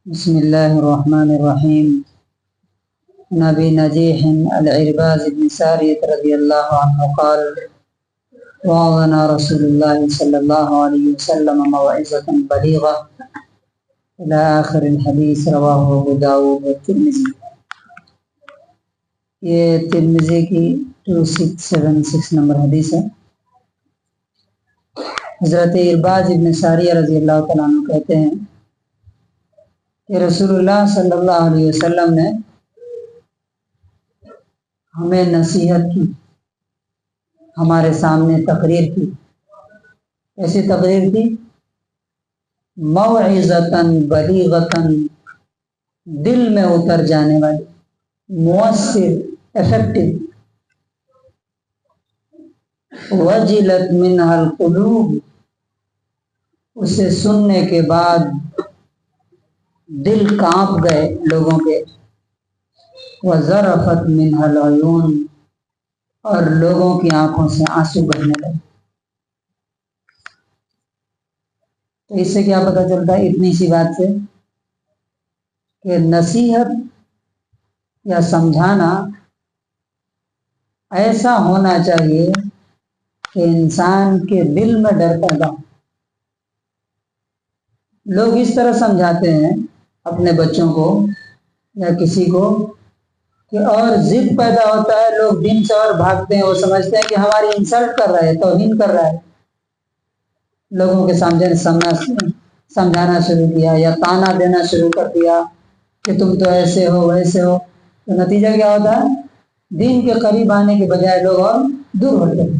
بسم الله الرحمن الرحيم. نبي نجيح العرباز بن سارية رضي الله عنه قال: وعظنا رسول الله صلى الله عليه وسلم موعظة بليغة إلى آخر الحديث. رواه ابو داود والترمذي. یہ ترمذی کی 2676 نمبر حدیث ہے. حضرت عرباز ابن ساریہ رضی اللہ تعالیٰ عنہ کہتے ہیں کہ رسول اللہ صلی اللہ علیہ وسلم نے ہمیں نصیحت کی، ہمارے سامنے تقریر کی. ایسی تقریر کی موعظتاً بلیغتاً، دل میں اتر جانے والی، مؤثر، افیکٹو. وجلت منها القلوب، اسے سننے کے بعد دل کانپ گئے لوگوں کے. وذرفت منها العیون، اور لوگوں کی آنکھوں سے آنسو بہنے لگے. تو اس سے کیا پتہ چلتا ہے اتنی سی بات سے کہ نصیحت یا سمجھانا ایسا ہونا چاہیے کہ انسان کے دل میں ڈر پیدا ہو. لوگ اس طرح سمجھاتے ہیں اپنے بچوں کو یا کسی کو کہ اور ضد پیدا ہوتا ہے، لوگ دین سے اور بھاگتے ہیں. وہ سمجھتے ہیں کہ ہماری انسلٹ کر رہا ہے، توہین کر رہا ہے. لوگوں کے سامنے سمجھانا شروع کیا یا تانا دینا شروع کر دیا کہ تم تو ایسے ہو ویسے ہو. تو نتیجہ کیا ہوتا ہے؟ دین کے قریب آنے کے بجائے لوگ اور دور ہوتے ہیں.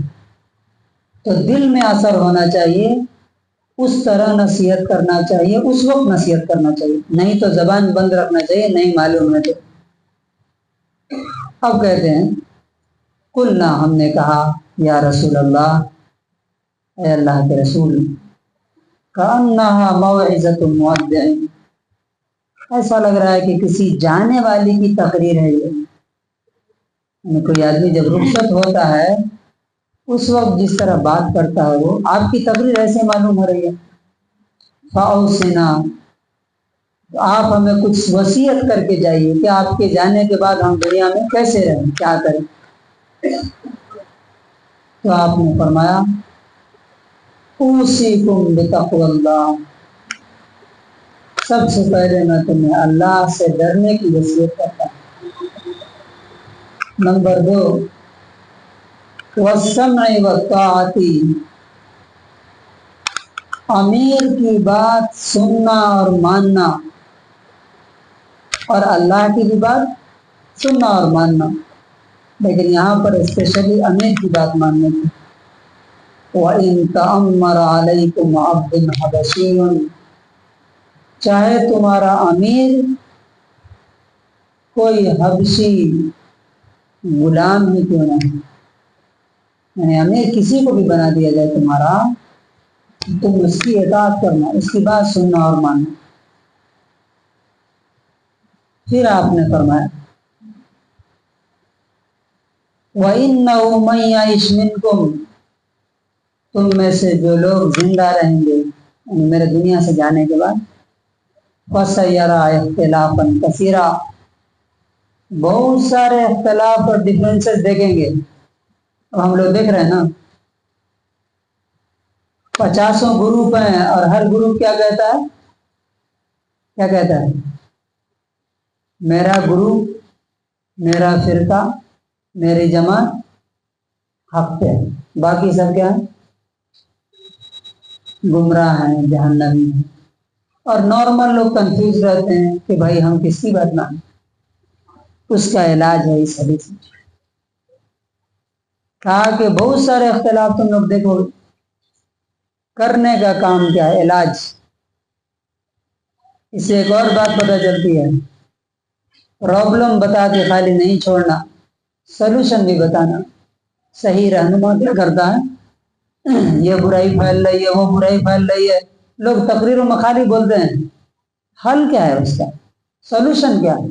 تو دل میں اثر ہونا چاہیے، اس طرح نصیحت کرنا چاہیے، اس وقت نصیحت کرنا چاہیے، نہیں تو زبان بند رکھنا چاہیے، نہیں معلوم ہے تو. اب کہتے ہیں قلنا، ہم نے کہا یا رسول اللہ، اے اللہ کے رسول، کأنہا موعظۃ مودع، ایسا لگ رہا ہے کہ کسی جانے والی کی تقریر ہے. یہ کوئی آدمی جب رخصت ہوتا ہے اس وقت جس طرح بات کرتا ہے وہ آپ کی تقریر ایسے معلوم ہو رہی ہے. فاوصنا، آپ ہمیں کچھ وصیت کر کے جائیے کہ آپ کے جانے کے بعد ہم دنیا میں کیسے رہیں، کیا کریں. تو آپ نے فرمایا اوصیکم بتقوی اللہ، سب سے پہلے میں تمہیں اللہ سے ڈرنے کی وصیت کرتا ہوں. نمبر 2 والسمع والطاعۃ، امیر کی بات سننا اور ماننا، اور اللہ کی بھی بات سننا اور ماننا، لیکن یہاں پر اسپیشلی امیر کی بات ماننے کی. وَإِن تَأَمَّرَ عَلَيْكُمْ عَبْدٌ حَبَشِيٌّ، چاہے تمہارا امیر کوئی حبشی غلام ہی کیوں نہ ہو، یعنی امیر کسی کو بھی بنا دیا جائے تمہارا، تم اس کی اطاعت کرنا، اس کی بات سننا اور ماننا. پھر آپ نے فرمایا وَإِنَّهُ مَن يَعِشْ مِنكُمْ، تم میں سے جو لوگ زندہ رہیں گے یعنی میرے دنیا سے جانے کے بعد، فَسَيَرَى اخْتِلَافًا كَثِيرًا، بہت سارے اختلاف اور ڈفرینسز دیکھیں گے. اب ہم لوگ دیکھ رہے ہیں نا 50 گروپ ہیں اور ہر گروپ کیا کہتا ہے؟ کیا کہتا ہے؟ میرا گروپ، میرا فرقہ، میری جماعت حق پہ ہے، باقی سب کیا ہے؟ گمراہ ہیں، جہنمی ہیں. اور نارمل لوگ کنفیوز رہتے ہیں کہ بھائی ہم کس کی بات مانیں. اس کا علاج ہے اس حدیث میں. کہا کہ بہت سارے اختلاف تم لوگ دیکھو، کرنے کا کام کیا ہے؟ علاج. اس سے ایک اور بات پتہ چلتی ہے، پرابلم بتا کے خالی نہیں چھوڑنا، سلوشن بھی بتانا. صحیح رہنما کیا کرتا ہے؟ یہ برائی پھیل رہی ہے، وہ برائی پھیل رہی ہے، لوگ تقریروں میں خالی بولتے ہیں. حل کیا ہے اس کا؟ سلوشن کیا ہے؟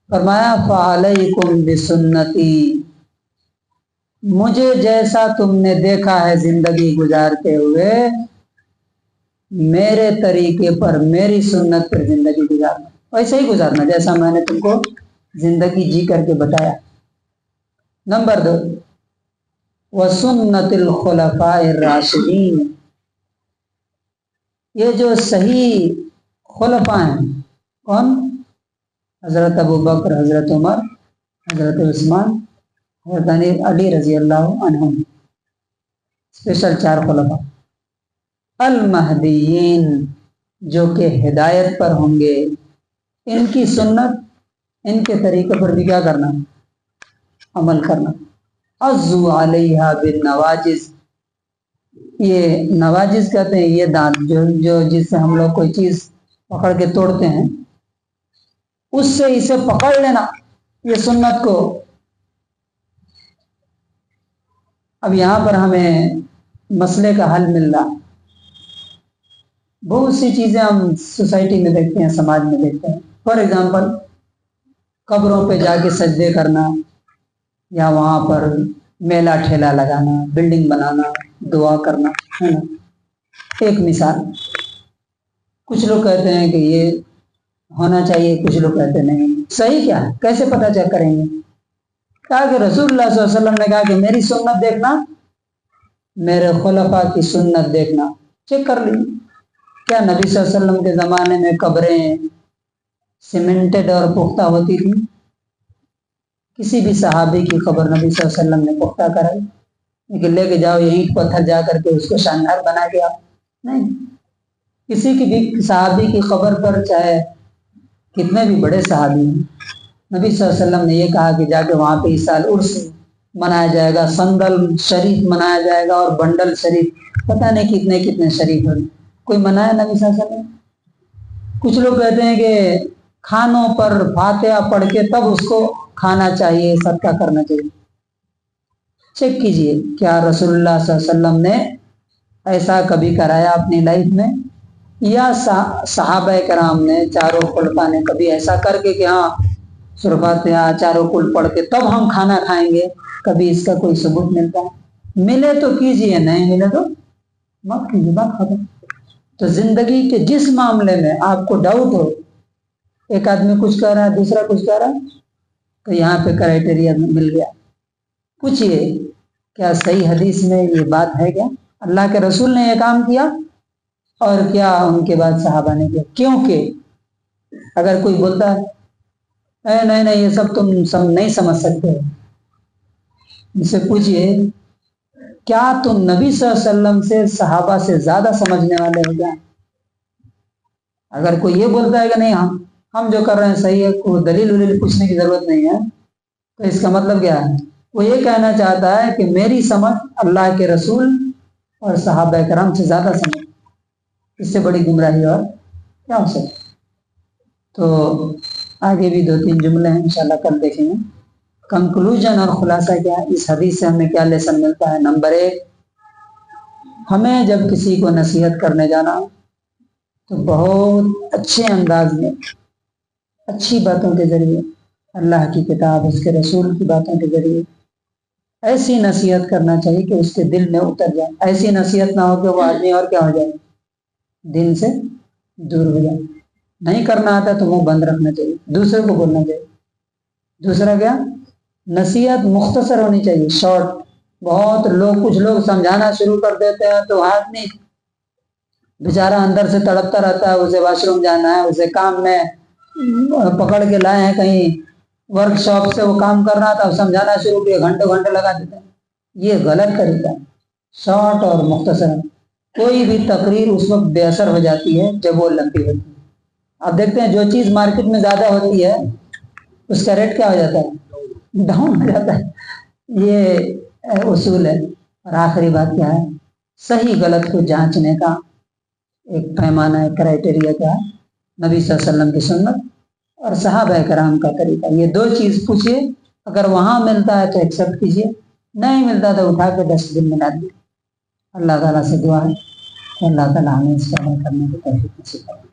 فرمایا فعلیکم بسنتی، مجھے جیسا تم نے دیکھا ہے زندگی گزارتے ہوئے میرے طریقے پر میری سنت پر زندگی گزارنا، ویسے ہی گزارنا جیسا میں نے تم کو زندگی جی کر کے بتایا۔ نمبر 2، وسنت الخلفاء الراشدین، یہ جو صحیح خلفاء ہیں، کون؟ حضرت ابو بکر، حضرت عمر، حضرت عثمان، حضرت علی رضی اللہ عنہم، اسپیشل 4 خلفاء المہدیین، جو کہ ہدایت پر ہوں گے، ان کی سنت، ان کے طریقے پر بھی کیا کرنا؟ عمل کرنا۔ عضو علیہا بالنواجز، یہ نواجز کہتے ہیں یہ دانت جو جس سے ہم لوگ کوئی چیز پکڑ کے توڑتے ہیں، اس سے اسے پکڑ لینا، یہ سنت کو۔ اب یہاں پر ہمیں مسئلے کا حل مل رہا، بہت سی چیزیں ہم سوسائٹی میں دیکھتے ہیں، سماج میں دیکھتے ہیں۔ فار ایگزامپل، قبروں پہ جا کے سجدے کرنا، یا وہاں پر میلہ ٹھیلا لگانا، بلڈنگ بنانا، دعا کرنا، ہے نا، ایک مثال۔ کچھ لوگ کہتے ہیں کہ یہ ہونا چاہیے، کچھ لوگ کہتے نہیں۔ صحیح کیا ہے؟ کیسے پتہ چیک کریں گے؟ کہا کہ رسول اللہ صلی اللہ علیہ وسلم نے کہا کہ میری سنت دیکھنا، میرے خلفاء کی سنت دیکھنا، چیک کر لی۔ کیا نبی صلی اللہ علیہ وسلم کے زمانے میں قبریں سیمنٹڈ اور پختہ ہوتی تھی؟ کسی بھی صحابی کی قبر نبی صلی اللہ علیہ وسلم نے پختہ کرائی؟ لیکن لے کے جاؤ یہ اینٹ پتھر جا کر کے اس کو شاندار بنا کے آپ، نہیں۔ کسی کی بھی صحابی کی قبر پر، چاہے کتنے بھی بڑے صحابی ہیں، نبی صلی اللہ علیہ وسلم نے یہ کہا کہ جا کے وہاں پہ اس سال عرس منایا جائے گا، سنگل شریف منایا جائے گا، اور بنڈل شریف، پتہ نہیں کتنے کتنے شریف ہیں، کوئی منایا نبی صلی اللہ علیہ وسلم؟ کچھ لوگ کہتے ہیں کہ کھانوں پر فاتحہ پڑھ کے تب اس کو کھانا چاہیے، صدقہ کرنا چاہیے۔ چیک کیجئے، کیا رسول اللہ صلی اللہ علیہ وسلم نے ایسا کبھی کرایا اپنی لائف میں؟ یا صحابہ کرام نے، چاروں خلفاء نے کبھی ایسا کر کے کہ ہاں سورۃ فاتحہ چاروں کل پڑھ کے تب ہم کھانا کھائیں گے؟ کبھی اس کا کوئی ثبوت ملتا ہے؟ ملے تو کیجئے، نہیں ملے تو مت کیجئے، بات ختم۔ تو زندگی کے جس معاملے میں آپ کو ڈاؤٹ ہو، ایک آدمی کچھ کہہ رہا ہے، دوسرا کچھ کہہ رہا ہے، تو یہاں پہ کرائٹیریا مل گیا۔ پوچھئے کیا صحیح حدیث میں یہ بات ہے؟ کیا اللہ کے رسول نے یہ کام کیا؟ اور کیا ان کے بعد صحابہ نے کیا؟ کیونکہ اگر کوئی بولتا ہے نہیں نہیں یہ سب تم نہیں سمجھ سکتے، ان سے پوچھئے کیا تم نبی صلی اللہ علیہ وسلم سے، صحابہ سے زیادہ سمجھنے والے ہو گئے؟ اگر کوئی یہ بولتا ہے کہ نہیں ہم جو کر رہے ہیں صحیح ہے، کوئی دلیل پوچھنے کی ضرورت نہیں ہے، تو اس کا مطلب کیا ہے؟ وہ یہ کہنا چاہتا ہے کہ میری سمجھ اللہ کے رسول اور صحابہ کرام سے زیادہ سمجھ، اس سے بڑی گمراہی اور کیا ہو سکتی؟ تو آگے بھی 2-3 جملے ہیں، انشاءاللہ کل دیکھیں گے۔ کنکلوژن اور خلاصہ کیا ہے اس حدیث سے، ہمیں کیا لیسن ملتا ہے؟ نمبر 1، ہمیں جب کسی کو نصیحت کرنے جانا ہو تو بہت اچھے انداز میں، اچھی باتوں کے ذریعے، اللہ کی کتاب، اس کے رسول کی باتوں کے ذریعے ایسی نصیحت کرنا چاہیے کہ اس کے دل میں اتر جائے۔ ایسی نصیحت نہ ہو کہ وہ آدمی اور کیا ہو جائے، دین سے دور ہو جائے۔ نہیں کرنا آتا تو منہ بند رکھنا چاہیے، دوسرے کو بولنا چاہیے۔ دوسرا کیا؟ نصیحت مختصر ہونی چاہیے، شارٹ۔ کچھ لوگ سمجھانا شروع کر دیتے ہیں تو آدمی بیچارہ اندر سے تڑپتا رہتا ہے، اسے واش روم جانا ہے، اسے کام میں پکڑ کے لائے ہیں کہیں ورک شاپ سے، وہ کام کر رہا تھا، سمجھانا شروع کیا، گھنٹوں گھنٹے لگا دیتے ہیں۔ یہ غلط طریقہ ہے، شارٹ اور مختصر۔ کوئی بھی تقریر اس وقت بے اثر ہو جاتی ہے جب وہ لمبی ہوتی ہے۔ آپ دیکھتے ہیں جو چیز مارکیٹ میں زیادہ ہوتی ہے اس کا ریٹ کیا ہو جاتا ہے؟ ڈاؤن ہو جاتا ہے۔ یہ اصول ہے۔ اور آخری بات کیا ہے؟ صحیح غلط کو جانچنے کا ایک پیمانہ ہے، کرائٹیریا کیا ہے؟ نبی صلی اللہ علیہ وسلم کی سنت اور صحابہ کرام کا طریقہ۔ یہ 2 چیز پوچھئے، اگر وہاں ملتا ہے تو ایکسیپٹ کیجئے، نہیں ملتا تو اٹھا کے ڈسٹ بن میں ڈال دیجیے۔ اللہ تعالیٰ سے دعا ہے کہ اللہ تعالیٰ ہمیں اس کا عمل کرنے کی توفیق نصیب کرے۔